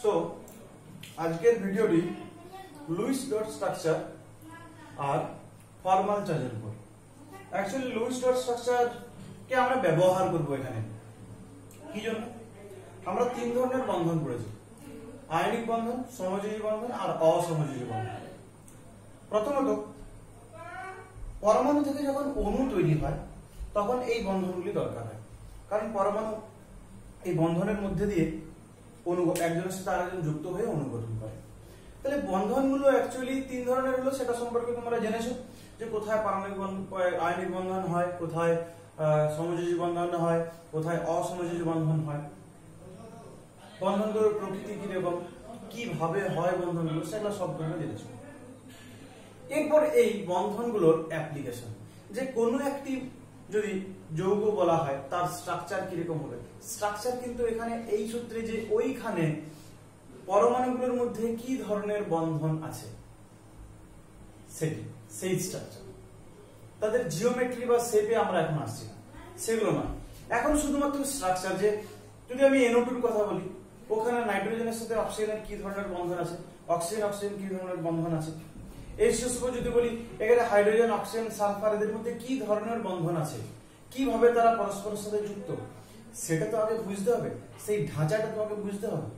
So আজকের ভিডিওটি Luis dot structure আর formal চার্জের উপর। অ্যাকচুয়ালি লুইস ডট স্ট্রাকচার কে আমরা ব্যবহার করব এখানে কি জন্য? আমরা তিন ধরনের বন্ধন পড়েছি, আয়নিক বন্ধন, সমযোজী বন্ধন আর অসমযোজী বন্ধন। প্রথমত পরমাণু থেকে যখন অণু তৈরি হয় তখন এই বন্ধনগুলি দরকার হয়, কারণ পরমাণু এই বন্ধনের মধ্যে দিয়ে অণু একজনের সাথে আরেকজন যুক্ত হয়ে অণু গঠন করে। তাহলে বন্ধনগুলো অ্যাকচুয়ালি তিন ধরনের হলো, সেটা সম্পর্কে তোমরা জেনেছো যে কোথায় পারমাণবিক আয়নিক বন্ধন হয়, কোথায় সমযোজী বন্ধন হয়, কোথায় অসমযোজী বন্ধন হয়, বন্ধনগুলোর প্রকৃতি কিরকম, কিভাবে হয় বন্ধনগুলো, সেগুলো সব তোমরা জেনেছো। এরপর এই বন্ধনগুলোর অ্যাপ্লিকেশন, যে কোনো একটি যদি যৌগ বলা হয় তার স্ট্রাকচার কিরকম হবে। স্ট্রাকচার কিন্তু এখানে এই সূত্রে যে ওইখানে পরমাণুগুলোর মধ্যে কি ধরনের বন্ধন আছে সেই স্ট্রাকচার, তাদের জিওমেট্রি বা শেপে আমরা এখন আসছি না, সেগুলো না, এখন শুধুমাত্র স্ট্রাকচার। যে যদি আমি NO2 এর কথা বলি, ওখানে নাইট্রোজেনের সাথে অক্সিজেনের কি ধরনের বন্ধন আছে, অক্সিজেন কি ধরনের বন্ধন আছে। H2SO যদি বলি, এখানে হাইড্রোজেন, অক্সিজেন, সালফার এদের মধ্যে কি ধরনের বন্ধন আছে, কিভাবে তারা পরস্পরের সাথে যুক্ত, সেটা তো আগে বুঝতে হবে, সেই ঢাঁচাটা তো আগে বুঝতে হবে,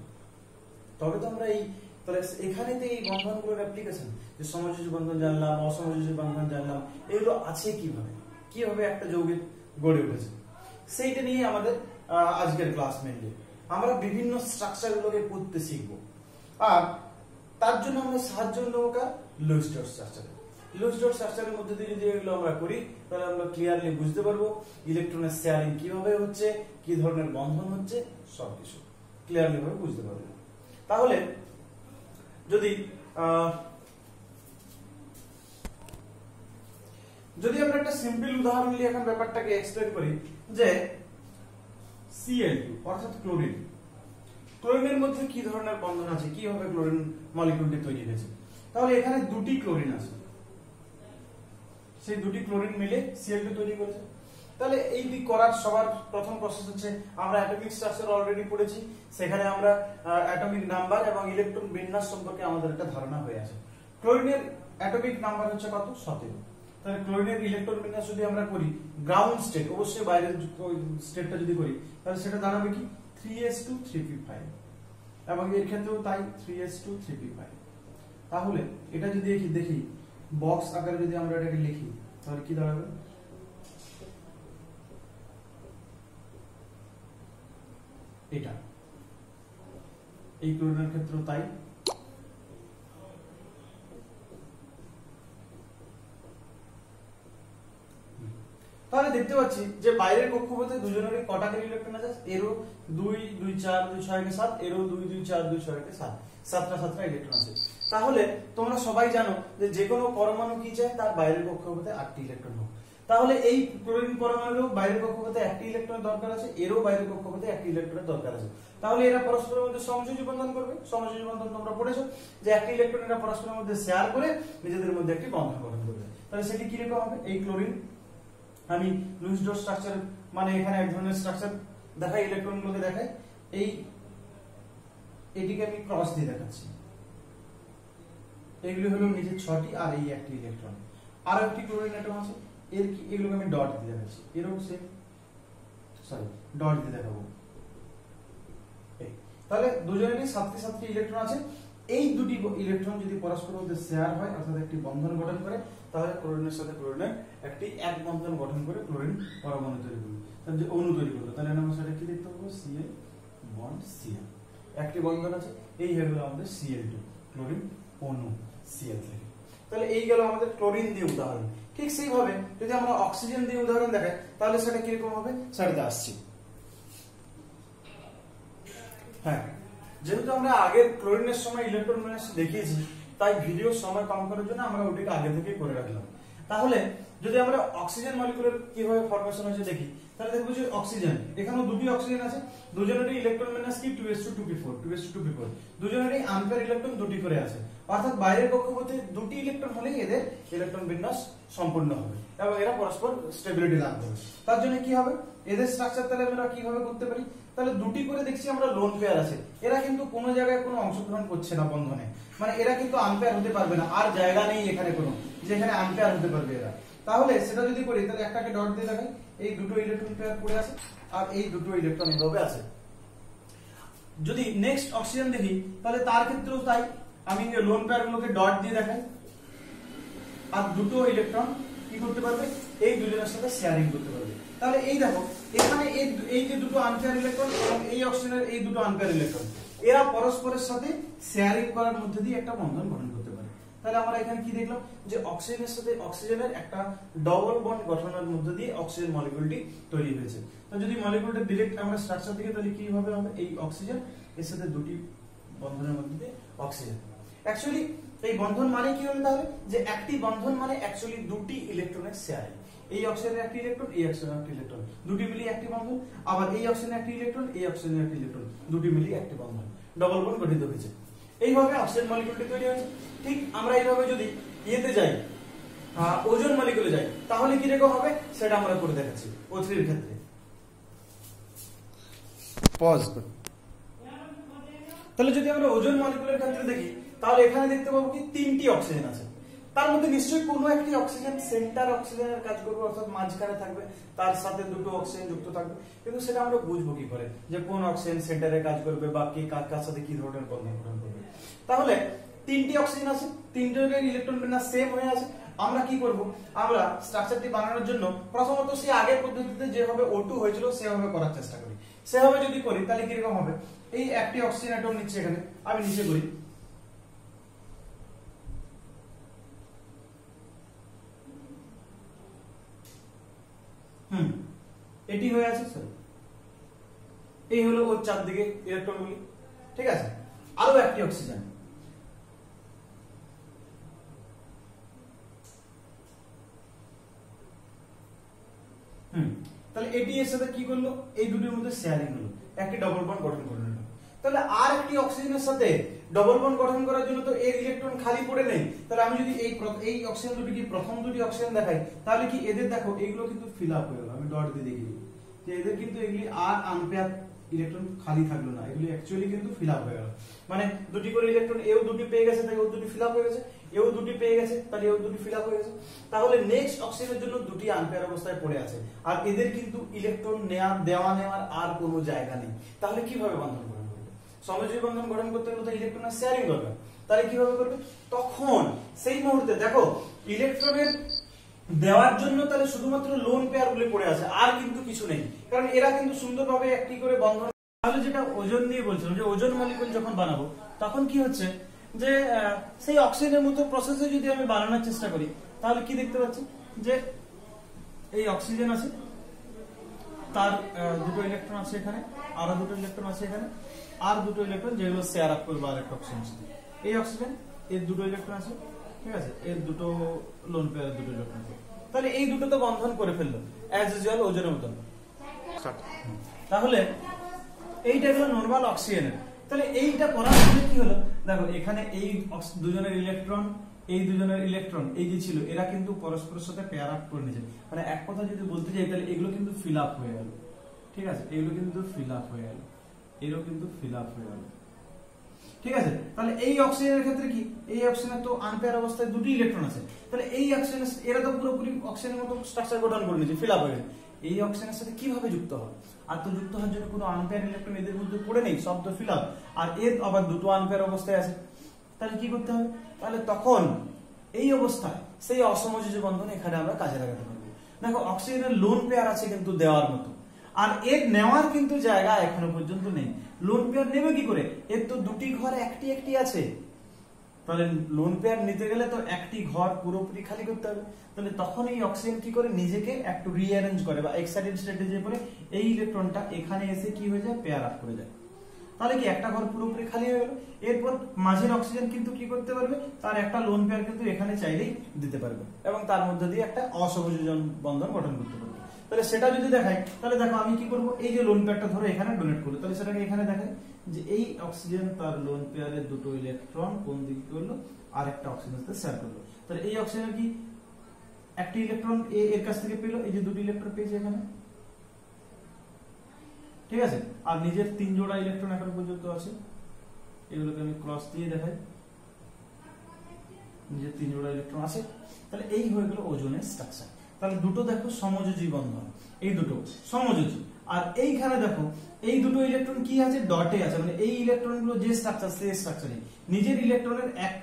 তবে তো আমরা তাহলে এখানে তো এই বন্ধনগুলোর অ্যাপ্লিকেশন, যে সমযোজী বন্ধন জানলাম, অসমযোজী বন্ধন জানলাম, এগুলো আছে কিভাবে একটা যৌগের গড়ে উঠেছে, সেইটা নিয়ে আমাদের আজকের ক্লাস মেনলি। আমরা বিভিন্ন স্ট্রাকচারগুলোকে পড়তে শিখবো, আর তার জন্য আমরা সাহায্য নেব কার? Lewis dot structure. Lewis dot স্ট্রাকচারের মধ্যে দিয়ে যদি এগুলো আমরা করি, তাহলে আমরা ক্লিয়ারলি বুঝতে পারবো ইলেকট্রনের শেয়ারিং কিভাবে হচ্ছে, কি ধরনের বন্ধন হচ্ছে, সবকিছু ক্লিয়ারলি ভাবে বুঝতে পারবো। তাহলে যদি আমরা একটা সিম্পল উদাহরণ নিয়ে এখন ব্যাপারটাকে এক্সপ্লেন করি, যে Cl2 অর্থাৎ ক্লোরিনের মধ্যে কি ধরনের বন্ধন আছে, কিভাবে ক্লোরিন মলিকিউলটি তৈরি হয়েছে। তাহলে এখানে দুটি ক্লোরিন আছে, সেই দুটি ক্লোরিন মিলে Cl2 তৈরি করেছে। তাহলে এই করার সবার প্রথম প্রসেস হচ্ছে, আমরা অ্যাটমিক স্ট্রাকচার অলরেডি পড়েছি, সেখানে আমরা অ্যাটমিক নাম্বার এবং ইলেকট্রন বিন্যাস সম্পর্কে আমাদের একটা ধারণা হয়ে আছে। ক্লোরিনের অ্যাটমিক নাম্বার হচ্ছে কত? 17। তাহলে ক্লোরিনের ইলেকট্রন বিন্যাস যদি আমরা করি, গ্রাউন্ড স্টেট, অবশ্যই বাইরের স্টেটটা যদি করি, তাহলে সেটা দাঁড়াবে কি? 3s2 3p5, এবং এর ক্ষেত্রেও তাই 3s2 3p5। তাহলে এটা যদি দেখি বক্স আকারে যদি আমরা এটাকে লিখি, তাহলে কি দাঁড়াবে? এটা এই ক্লোরিনের ক্ষেত্রেও তাই। তাহলে দেখতে পাচ্ছি যে বাইরের কক্ষপথে দুজনেরই কটা করে ইলেকট্রন আছে? এরও 2 2 4 2 6 7, এরও 2 2 4 2 6 7, 7টা ইলেকট্রন আছে। তাহলে তোমরা সবাই জানো যে কোনো পরমাণু কি চায়? তার বাইরের কক্ষপথে 8টি ইলেকট্রন হোক। তাহলে এই ক্লোরিন পরমাণুরও বাইরের কক্ষপথে 1টি ইলেকট্রনের দরকার আছে, এরও বাইরের কক্ষপথে 1টি ইলেকট্রনের দরকার আছে। তাহলে এরা পরস্পরের মধ্যে সমযোজী বন্ধন করবে। সমযোজী বন্ধন তোমরা পড়েছো যে 1টি ইলেকট্রন এরা পরস্পরের মধ্যে শেয়ার করে নিজেদের মধ্যে একটি বন্ধন গঠন করবে। তাহলে সেটি কি রকম হবে? এই ক্লোরিন, আমি লুইস ডট স্ট্রাকচার মানে এখানে এক ধরনের স্ট্রাকচার দেখাই, ইলেকট্রনগুলোকে দেখাই, এটিকে আমি ক্রস দিয়ে দেখাচ্ছি। এগুলো হলো নিচে 6টি আর এই 1টি ইলেকট্রন। আর একটি ক্লোরিন অ্যাটম আছে, এগুলোকে আমি ডট দিয়ে দেখাচ্ছি, এরও সেম, ডট দিয়ে দেখাবো। তাহলে দুজনেরই 7টি ইলেকট্রন আছে। এই দুটি ইলেকট্রন যদি পরস্পরের মধ্যে শেয়ার হয়, অর্থাৎ একটি বন্ধন গঠন করে, তাহলে ক্লোরিনের সাথে ক্লোরিনের একটি এক বন্ধন গঠন করে ক্লোরিন পরমাণু তৈরি করবে, তাহলে যে অণু তৈরি করবে। তাহলে আমরা সেটা কি দেখতে পাবো? Cl বন্ড Cl, একটি বন্ধন আছে, এই হয়ে গেল আমাদের Cl2 ক্লোরিন অণু Cl থেকে। তাহলে এই গেল আমাদের ক্লোরিন দিয়ে উদাহরণ। ঠিক সেইভাবে যদি আমরা অক্সিজেন দিয়ে উদাহরণ দেখাই, তাহলে সেটা কিরকম হবে সেটাতে আসছি। হ্যাঁ, যেহেতু আমরা আগের ক্লোরিনের সময় ইলেকট্রন বিন্যাস দেখিয়েছি, তাই ভিডিওর সময় কম করার জন্য আমরা ওটাকে আগে থেকে করে রাখলাম। তাহলে যদি আমরা অক্সিজেন মলিকিউলের কিভাবে ফরমেশন হয়েছে দেখি, তাহলে দেখবো যে অক্সিজেন, এখানেও দুটি অক্সিজেন আছে, দুজনেরই ইলেকট্রন বিন্যাস কি? 2s2 2p4, 2s2 2p4, দুজনেরই আনপেয়ার ইলেকট্রন দুটি করে আছে, অর্থাৎ বাইরের কক্ষপথে দুটি ইলেকট্রন হলেই এদের ইলেকট্রন বিন্যাস সম্পূর্ণ হবে এবং এরা পরস্পর স্টেবিলিটি লাভ করবে। তার জন্য কি হবে? এদের স্ট্রাকচার তাহলে আমরা কিভাবে করতে পারি, তাহলে দুটি করে দেখছি আমরা লোন পেয়ার আছে, এরা কিন্তু কোনো জায়গায় কোনো অংশগ্রহণ করছে না বন্ধনে, মানে এরা কিন্তু আনপেয়ার হতে পারবে না, আর জায়গা নেই এখানে কোনো যেখানে আনপেয়ার হতে পারবে এরা। তাহলে সেটা যদি করি তাহলে একটাকে ডট দিয়ে দেখাই, এই দুটো ইলেকট্রন পেয়ার পড়ে আছে আর এই দুটো ইলেকট্রন এভাবে আছে। যদি নেক্সট অক্সিজেন দেখি তাহলে তার ক্ষেত্রেও তাই, আমি লোন পেয়ার গুলোকে ডট দিয়ে দেখাই আর দুটো ইলেকট্রন কি করতে পারবে, এই দুজনের সাথে শেয়ারিং করতে পারবে। তাহলে এই দেখো এখানে এই যে দুটো আনপেয়ার ইলেকট্রন এবং এই অক্সিজেনের এই দুটো আনপেয়ার ইলেকট্রন, এরা পরস্পরের সাথে শেয়ারিং করার মধ্যে দিয়ে একটা বন্ধন গঠন করতে পারে। তাহলে আমরা এখানে কি দেখলাম যে অক্সিজেনের সাথে অক্সিজেনের একটা ডবল বন্ড গঠনের মধ্যে দিয়ে অক্সিজেন মলিকিউলটি তৈরি হয়েছে। তো যদি মলিকিউলটা ডিরেক্ট আমরা স্ট্রাকচার দিকে তাহলে কি ভাবে হবে, এই অক্সিজেন এর সাথে দুটি বন্ধনের মধ্যে দিয়ে অক্সিজেন। অ্যাকচুয়ালি এই বন্ধন মানে কি হলো, তাহলে যে একটি বন্ধন মানে অ্যাকচুয়ালি দুটি ইলেকট্রনের শেয়ারিং, এই অক্সিজেনের একটি ইলেকট্রন এই অক্সিজেনের একটি ইলেকট্রন দুটি মিলিয়ে একটি বন্ধন, আবার এই অক্সিজেনের একটি ইলেকট্রন এই অক্সিজেনের একটি ইলেকট্রন দুটি মিলিয়ে একটি বন্ধন, ডবল বন্ড গঠিত হয়েছে। এইভাবে অক্সিজেন মলিকিউলটি তৈরি হয়েছে। ঠিক আমরা এইভাবে যদি ইয়েতে যাই, ওজোন মলিকিউলে যাই, তাহলে কি রকম হবে সেটা আমরা করে দেখাচ্ছি O3 এর ক্ষেত্রে। পজ কর। তাহলে যদি আমরা ওজোন মলিকিউলের ক্ষেত্রে দেখি তাহলে এখানে দেখতে পাবো কি তিনটি অক্সিজেন আছে, তার মধ্যে নিশ্চয়ই কোনো একটি অক্সিজেন সেন্টার অক্সিজেনের কাজ করবে, অর্থাৎ মাঝখানে থাকবে, তার সাথে দুটো অক্সিজেন যুক্ত থাকবে। কিন্তু সেটা আমরা বুঝবো কি করে যে কোন অক্সিজেন সেন্টারে কাজ করবে বা কি কার সাথে কি ধরনের বন্ধন গঠন করবে। তাহলে তিনটি অক্সিজেন আছে, তিনজনের ইলেকট্রন বিন্যাস সেম হয়ে আছে। আমরা কি করব, আমরা স্ট্রাকচারটি বানানোর জন্য প্রথমত সেই আগের পদ্ধতিতে যেভাবে O2 হয়েছিল সেভাবে করার চেষ্টা করি। সেভাবে যদি করি তাহলে কি রকম হবে, এই একটি অক্সিজেন অ্যাটম নিচ্ছে, এখানে আমি নিচে করি, এটি হয়ে আছে স্যার, এই হলো ওর চারদিকে ইলেকট্রনগুলি, ঠিক আছে। আরো একটি অক্সিজেন, তাহলে এটি এর সাথে কি করলো, এই দুটির মধ্যে শেয়ারিং হলো, একটি ডবল বন্ড গঠন করে নিল। তাহলে আর একটি অক্সিজেনের সাথে ডবল বন্ড গঠন করার জন্য তো এর ইলেকট্রন খালি পড়ে নেই। তাহলে আমি যদি এই অক্সিজেন দুটি কি প্রথম দুটি অক্সিজেন দেখাই তাহলে কি এদের দেখো এইগুলো কিন্তু ফিল আপ হয়ে গেল, আমি ডট দিয়ে দেখিয়ে দিই যে এদের কিন্তু এগুলি আর আনপেয়ার ইলেকট্রন খালি থাকলো না, এগুলি অ্যাকচুয়ালি কিন্তু ফিল আপ হয়ে গেল। মানে দুটি করে ইলেকট্রন এও দুটি পেয়ে গেছে তাই ও দুটি ফিল আপ হয়ে গেছে, এও দুটি পেয়ে গেছে তাহলে এও দুটি ফিল আপ হয়ে গেছে। তাহলে নেক্সট অক্সিজেনের জন্য দুটি আনপেয়ার অবস্থায় পড়ে আছে আর এদের কিন্তু ইলেকট্রন দেওয়া নেওয়ার আর কোনো জায়গা নেই। তাহলে কিভাবে বন্ধন গঠন করবে, সমযোজী বন্ধন গঠন করতে গেলে তো ইলেকট্রনের শেয়ারিং দরকার। তাহলে কিভাবে করবে, তখন সেই মুহূর্তে দেখো ইলেকট্রনের দেওয়ার জন্য তাহলে শুধুমাত্র লোন পেয়ার গুলি পড়ে আছে, আর কিন্তু কিছু নেই, কারণ এরা কিন্তু সুন্দরভাবে একটি করে বন্ধন। তাহলে যেটা ওজন নিয়ে বলছিলাম যে ওজন মলিকিউল যখন বানাবো তখন কি হচ্ছে যে সেই অক্সিজেনের মতো প্রসেসে যদি আমি বানানোর চেষ্টা করি তাহলে কি দেখতে পাচ্ছি যে এই অক্সিজেন আছে, তার দুটো ইলেকট্রন আছে এখানে, আরো দুটো ইলেকট্রন আছে এখানে, আর দুটো ইলেকট্রন যেগুলো শেয়ার আপ করবে আরেকটা অক্সিজেন। এই অক্সিজেন এর দুটো ইলেকট্রন আছে, ঠিক আছে, এর দুটো লোন পেয়ারের দুটো ইলেকট্রন আছে। তাহলে এই দুটো তো বন্ধন করে ফেললো অ্যাজ ইউজুয়াল ওজনের মতন। তাহলে এইটা হলো নরমাল অক্সিজেনের। তাহলে এইটা করার ফলে কি হলো, দেখো এখানে এই দুজনের ইলেকট্রন এই দুজনের ইলেকট্রন এই যে ছিল এরা কিন্তু পরস্পরের সাথে পেয়ার আপ করে নিয়েছে। মানে এক কথা যদি বলতে যাই তাহলে এগুলো কিন্তু ফিল আপ হয়ে গেল, ঠিক আছে, এগুলো কিন্তু ফিল আপ হয়ে গেল, এরও কিন্তু ফিল আপ হয়ে গেল, ঠিক আছে। তাহলে এই অক্সিজেনের ক্ষেত্রে কি, এই অক্সিজেনের তো আনপেয়ার অবস্থায় দুটি ইলেকট্রন আছে, তাহলে এই অক্সিজেন এরা তো পুরোপুরি অক্সিজেনের মতো স্ট্রাকচার গঠন করে নিয়েছে, ফিল আপ হয়ে গেছে। এই অক্সিজেনের সাথে কিভাবে যুক্ত হবে, আর তো যুক্ত হওয়ার জন্য কোনো আনপেয়ার ইলেকট্রন এদের মধ্যে পড়ে নেই, সব তো ফিল আপ, আর এর আবার দুটো আনপেয়ার অবস্থায় আছে। তাহলে কি করতে হবে, তাহলে তখন এই অবস্থায় সেই অসমযোজী বন্ধন এখানে আমরা কাজে লাগাতে পারবো। দেখো অক্সিজেনের লোন পেয়ার আছে কিন্তু দেওয়ার মতো, আর এর নেওয়ার কিন্তু জায়গা এখনো পর্যন্ত নেই। লোন পেয়ার নেবে কি করে, এর তো দুটি ঘর একটি একটি আছে, তাহলে লোন পেয়ার নিতে গেলে তো একটি ঘর পুরোপুরি খালি করতে হবে। তাহলে তখন এই অক্সিজেন কি করে, নিজেকে একটু রিঅ্যারেঞ্জ করে বা এক্সাইটেড স্টেটে যে পরে এই ইলেকট্রনটা এখানে এসে কি হয়ে যায়, পেয়ার আপ করে যায়। তাহলে কি একটা ঘর পুরোপুরি খালি হয়ে গেল। এরপর মাঝের অক্সিজেন কিন্তু কি করতে পারবে, তার একটা লোন পেয়ার কিন্তু এখানে চাইলেই দিতে পারবে এবং তার মধ্যে দিয়ে একটা অসহযোজন বন্ধন গঠন করতে পারবে। তাহলে সেটা যদি দেখাই তাহলে দেখো আমি কি করব, এই যে লোন পেয়ারটা ধরো এখানে ডোনেট করলো, তাহলে সেটাকে এখানে দেখাই যে এই অক্সিজেন তার লোন পেয়ারের দুটো ইলেকট্রন কোন দিকে করলো, আর একটা অক্সিজেনের সাথে শেয়ার করলো। তাহলে এই অক্সিজেন কি একটি ইলেকট্রন এর কাছ থেকে পেলো, এই যে দুটো ইলেকট্রন পেয়েছে এখানে, ঠিক আছে। আর নিজের 3 জোড়া ইলেকট্রন এখন পর্যন্ত আছে, এগুলোকে আমি ক্রস দিয়ে দেখাই, নিজের 3 জোড়া ইলেকট্রন আছে। তাহলে এই হয়ে গেল ওজনের স্ট্রাকচার। তাহলে দুটো দেখো সমযোজী বন্ধন, এই দুটো সমযোজী। আর এইখানে দেখো এই দুটো ইলেকট্রন কি আছে, ডটে আছে, মানে এই ইলেকট্রনগুলো যে স্ট্রাকচার সেই স্ট্রাকচারে নিজের ইলেকট্রনের এক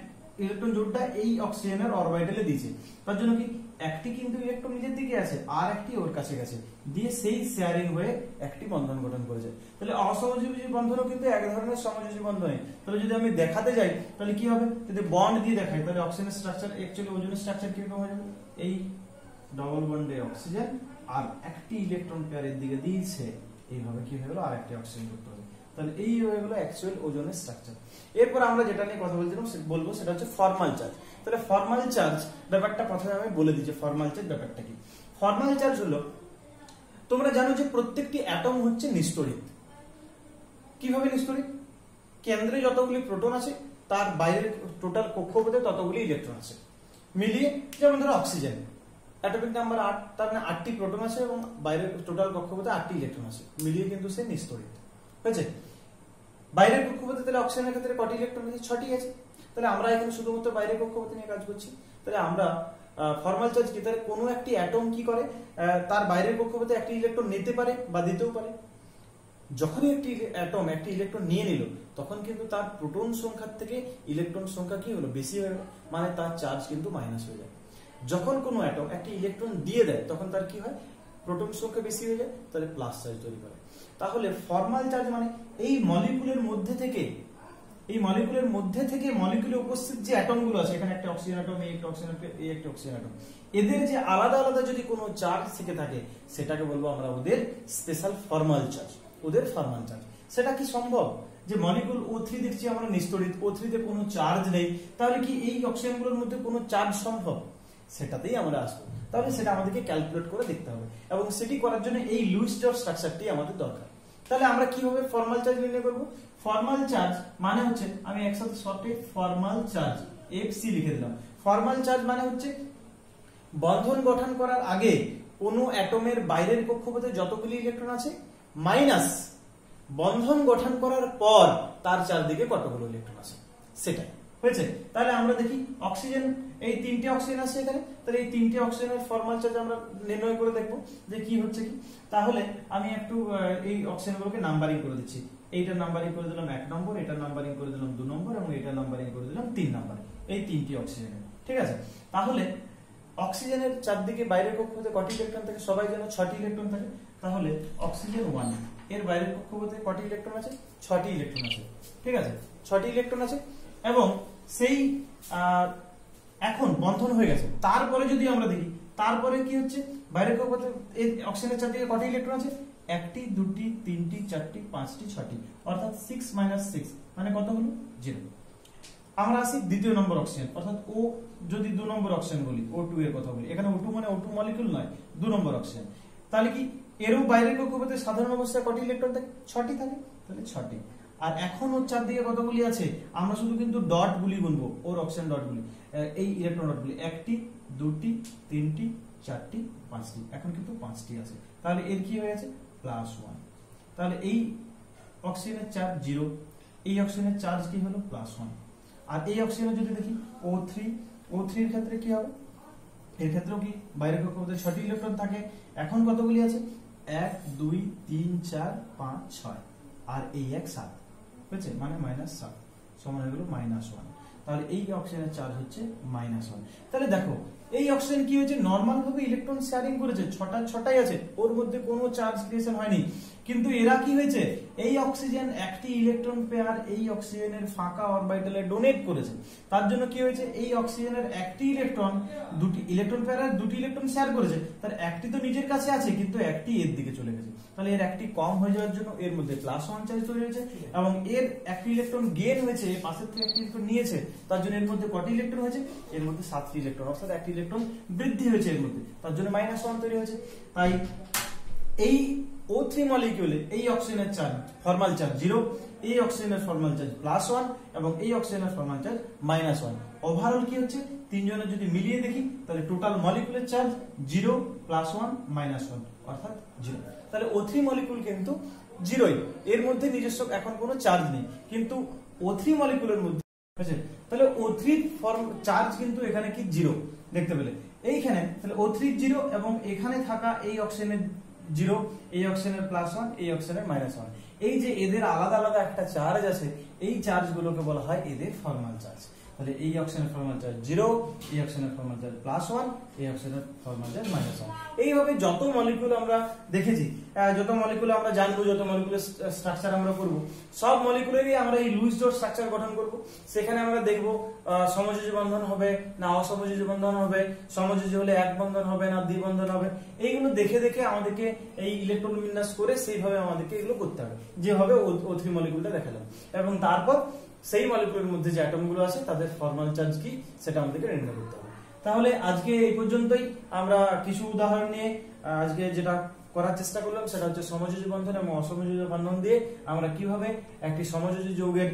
ইলেকট্রন জোড়টা এই অক্সিজেনের অরবিটালে দিয়েছে। তার জন্য কি একটি কিন্তু ইলেকট্রন নিজের দিকে আছে আর একটি ওর কাছে গেছে, দিয়ে সেই শেয়ারিং হয়ে একটি বন্ধন গঠন করেছে। তাহলে অসমযোজী বন্ধনও কিন্তু এক ধরনের সমযোজী বন্ধন। তাহলে যদি আমি দেখাতে যাই তাহলে কি হবে, যদি বন্ড দিয়ে দেখাই তাহলে অক্সিজেনের স্ট্রাকচার অ্যাকচুয়ালি ওজনের স্ট্রাকচার কিরকম হয়ে যাবে, এই ডবল বন্ডে অক্সিজেন আর একটি ইলেকট্রন পেয়ারের দিকে দিয়েছে, এইভাবে কি হয়ে গেল আর একটি অক্সিজেন যুক্ত হবে। তাহলে এই হয়ে গেল অ্যাকচুয়াল ওজনের স্ট্রাকচার। এরপর আমরা যেটা নিয়ে কথা বলছিলাম বলবো সেটা হচ্ছে ফর্মাল চার্জ। তাহলে ফর্মাল চার্জ ব্যাপারটা প্রথমে আমি বলে দিচ্ছি, ফর্মাল চার্জ ব্যাপারটা কি। ফর্মাল চার্জ হলো, তোমরা জানো যে প্রত্যেকটি অ্যাটম হচ্ছে নিস্তড়িত। কিভাবে নিস্তড়িত, কেন্দ্রে যতগুলি প্রোটন আছে তার বাইরের টোটাল কক্ষপথে ততগুলি ইলেকট্রন আছে মিলিয়ে। যেমন ধরো অক্সিজেন অ্যাটমিক নাম্বার 8, তার মানে 8টি প্রোটন আছে এবং বাইরের টোটাল কক্ষপথে 8টি ইলেকট্রন আছে মিলিয়ে কিন্তু সে নিস্তড়িত হয়েছে। বাইরের কক্ষপথে তাহলে অক্সিজেনের ক্ষেত্রে কটি ইলেকট্রন আছে, 6টি আছে। তাহলে আমরা এখানে শুধুমাত্র বাইরের কক্ষপথে নিয়ে কাজ করছি। তাহলে আমরা ফর্মাল চার্জ কি, তাহলে কোনো একটি অ্যাটম কি করে, তার বাইরের কক্ষপথে একটি ইলেকট্রন নিতে পারে বা দিতেও পারে। যখনই একটি অ্যাটম একটি ইলেকট্রন নিয়ে নিল তখন কিন্তু তার প্রোটন সংখ্যার থেকে ইলেকট্রন সংখ্যা কি হলো, বেশি হয়ে গেল, মানে তার চার্জ কিন্তু মাইনাস হয়ে যায়। যখন কোনো অ্যাটম একটি ইলেকট্রন দিয়ে দেয় তখন তার কি হয়, প্রোটন সংখ্যা বেশি হয়ে যায়, তাহলে প্লাস চার্জ তৈরি করে। তাহলে ফর্মাল চার্জ মানে এই মলিকুলের মধ্যে থেকে, মলিকুলে উপস্থিত যে অ্যাটম গুলো আছে, এখানে একটা অক্সিজেন অ্যাটম, এই একটা অক্সিজেন অ্যাটম, এই একটা অক্সিজেন অ্যাটম, এদের যে আলাদা আলাদা যদি কোনো চার্জ থেকে থাকে সেটাকে বলবো আমরা ওদের স্পেশাল ফর্মাল চার্জ, ওদের ফর্মাল চার্জ। সেটা কি সম্ভব যে মলিকুল O3 দেখছি আমরা নিস্তড়িত, O3 তে কোনো চার্জ নেই, তাহলে কি এই অক্সিজেনগুলোর মধ্যে কোনো চার্জ সম্ভব, সেটাতেই আমরা আসবো। তাহলে সেটা আমাদেরকে ক্যালকুলেট করে দেখতে হবে এবং সেটি করার জন্য এই লুইস ডট স্ট্রাকচারটি আমাদের দরকার। তাহলে আমরা কিভাবে ফর্মাল চার্জ নির্ণয় করব, ফর্মাল চার্জ মানে হচ্ছে, আমি একসাথে শর্টে ফর্মাল চার্জ FC লিখে দিলাম। ফর্মাল চার্জ মানে হচ্ছে বন্ধন গঠন করার আগে কোনো অ্যাটমের বাইরের কক্ষপথে যতগুলি ইলেকট্রন আছে মাইনাস বন্ধন গঠন করার পর তার চারদিকে কতগুলো ইলেকট্রন আছে, সেটাই হয়েছে। তাহলে আমরা দেখি অক্সিজেন, এই 3টে অক্সিজেন আছে এখানে, তাহলে এই 3টে অক্সিজেনের ফর্মাল চার্জ আমরা নির্ণয় করে দেখবো যে কি হচ্ছে কি। তাহলে আমি একটু এই অক্সিজেনগুলোকে নাম্বারিং করে দিচ্ছি। এইটার নাম্বারিং করে দিলাম 1 নম্বর, এটার নাম্বারিং করে দিলাম 2 নম্বর এবং এটার নাম্বারিং করে দিলাম 3 নম্বর, এই 3টি অক্সিজেনের। ঠিক আছে, তাহলে অক্সিজেনের চারদিকে বাইরের কক্ষপথে কটি ইলেকট্রন থাকে, সবাই জানো 6টি ইলেকট্রন থাকে। তাহলে অক্সিজেন 1 এর বাইরের কক্ষপথে কটি ইলেকট্রন আছে, 6টি ইলেকট্রন আছে। ঠিক আছে, 6টি ইলেকট্রন আছে এবং সেই এখন বন্ধন হয়ে গেছে। তারপরে যদি আমরা দেখি তারপরে কি হচ্ছে, বাইরের কক্ষপথে এই অক্সিজেনের চারদিকে কটি ইলেকট্রন আছে, 1টি 2টি 3টি 4টি 5টি 6টি, অর্থাৎ 6 - 6 মানে কত হলো, 0। আমরা আসি দ্বিতীয় নম্বর অক্সিজেন, অর্থাৎ ও যদি 2 নম্বর অক্সিজেন বলি, O2 এর কথা বলি, এখানে O2 মানে O2 মলিকিউল নয়, 2 নম্বর অক্সিজেন। তাহলে কি এরও বাইরের কক্ষপথে সাধারণ অবস্থায় কটি ইলেকট্রন থাকে, 6টি থাকে, তাহলে 6টি। আর এখন ওর চারদিকে কতগুলি আছে, আমরা শুধু কিন্তু ডট গুলি গুনবো, ওর অক্সিজেন ডট গুলি, এই ইলেকট্রন ডট গুলি 1টি 2টি 3টি 4টি 5টি, এখন কিন্তু 5টি আছে। তাহলে এর কি হয়ে গেছে, +1। তাহলে এই অক্সিজেনের চার্জ 0, এই অক্সিজেনের চার্জ কি হলো, +1। আর এই অক্সিজেন যদি দেখি O3 এর ক্ষেত্রে কি হবে, এর ক্ষেত্রেও কি বাইরের কক্ষপথে 6টি ইলেকট্রন থাকে, এখন কতগুলি আছে, 1 2 3 4 5 6 আর এই 1 7 হয়েছে, মানে -7 সমান হয়ে গেল -1। তাহলে এই অক্সিজেনের চার্জ হচ্ছে -1। তাহলে দেখো এই অক্সিজেন কি হয়েছে, নরমাল ভাবে ইলেকট্রন শেয়ারিং করেছে, 6টাই আছে, ওর মধ্যে কোনো চার্জ ক্রিয়েশন হয়নি। কিন্তু এরা কি হয়েছে, এই অক্সিজেন একটি ইলেকট্রন পেয়ার এই অক্সিজেনের ফাঁকা অরবিটালে ডোনেট করেছে। তার জন্য কি হয়েছে, এই অক্সিজেনের একটি ইলেকট্রন দুটি ইলেকট্রন পেয়ার দুটি ইলেকট্রন শেয়ার করেছে, তার একটি তো নিজের কাছে আছে কিন্তু একটি এর দিকে চলে গেছে। তাহলে এর একটি কম হয়ে যাওয়ার জন্য এর মধ্যে +1 চার্জ তৈরি হয়েছে এবং এর একটি ইলেকট্রন গেইন হয়েছে, পাশের থেকে একটি ইলেকট্রন নিয়েছে, তার জন্য এর মধ্যে কটি ইলেকট্রন হয়েছে, এর মধ্যে 7টি ইলেকট্রন, অর্থাৎ একটি ইলেকট্রন বৃদ্ধি হয়েছে এর মধ্যে, তার জন্য -1 তৈরি হয়েছে। তাই এই O3 মলিকিউলে এই অক্সিজেনের চার্জ ফর্মাল চার্জ 0, এই অক্সিজেনের ফর্মাল চার্জ +1 এবং এই অক্সিজেনের ফর্মাল চার্জ -1। ওভারঅল কি হচ্ছে, তিনজনের যদি মিলিয়ে দেখি তাহলে টোটাল মলিকুলের চার্জ 0 +1 -1 অর্থাৎ 0। তাহলে O3 মলিকুল কিন্তু জিরোই, এর মধ্যে নিজস্ব এখন কোনো চার্জ নেই। কিন্তু O3 মলিকুলের মধ্যে আছে, তাহলে O3 ফর্ম চার্জ কিন্তু এখানে কি জিরো দেখতে পেলে এইখানে, তাহলে O3 জিরো এবং এখানে থাকা এই অক্সিজেনের জিরো, এই অক্সিজেনের +1, এই অক্সিজেনের -1, এই যে এদের আলাদা আলাদা একটা চার্জ আছে, এই চার্জ গুলোকে বলা হয় এদের ফর্মাল চার্জ। তাহলে এই অক্সিজেনের ফর্মাল চার্জ 0, এই অক্সিজেনের ফর্মাল চার্জ +1, এই অক্সিজেনের ফর্মাল চার্জ -1। এইভাবে যত মলিকুল আমরা দেখেছি, যত মলিকুল আমরা জানবো, যত মলিকুলের স্ট্রাকচার আমরা করব, সব মলিকুলেরই আমরা এই লুইস ডট স্ট্রাকচার গঠন করব। সেখানে আমরা দেখব সমযোজী বন্ধন হবে না অসমযোজী বন্ধন হবে, সমযোজী হলে এক বন্ধন হবে না দ্বিবন্ধন হবে, এইগুলো দেখে দেখে আমাদেরকে এই ইলেকট্রন বিন্যাস করে সেইভাবে আমাদেরকে এগুলো করতে হবে, যেভাবে O3 মলিকুলটা দেখালাম। এবং তারপর সেই মলিকুলের মধ্যে যে অ্যাটমগুলো আছে তাদের ফর্মাল চার্জ কি সেটা আমাদেরকে নির্ণয় করতে হবে। তাহলে আজকে এই পর্যন্তই। আমরা কিছু উদাহরণ নিয়ে আজকে যেটা করার চেষ্টা করলাম সেটা হচ্ছে সমযোজী বন্ধন এবং অসমযোজী বন্ধন দিয়ে আমরা কিভাবে একটি সমযোজী যৌগের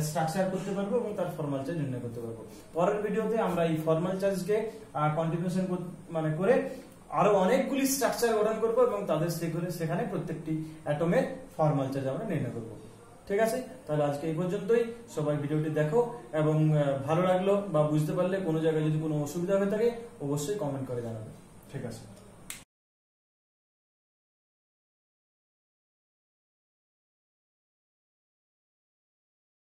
স্ট্রাকচার করতে পারবো এবং তার ফর্মাল চার্জ নির্ণয় করতে পারবো। পরের ভিডিওতে আমরা এই ফর্মাল চার্জকে কন্ট্রিবিউশন মানে করে আরো অনেকগুলি স্ট্রাকচার গঠন করবো এবং তাদের সেখানে প্রত্যেকটি অ্যাটমের ফর্মাল চার্জ আমরা নির্ণয় করবো। ঠিক আছে, তাহলে আজকে এই পর্যন্তই। সবাই ভিডিওটি দেখো এবং ভালো লাগলো বা বুঝতে পারলে কোনো জায়গায় যদি কোনো অসুবিধা হয়ে থাকে অবশ্যই কমেন্ট করে জানাবে। ঠিক আছে।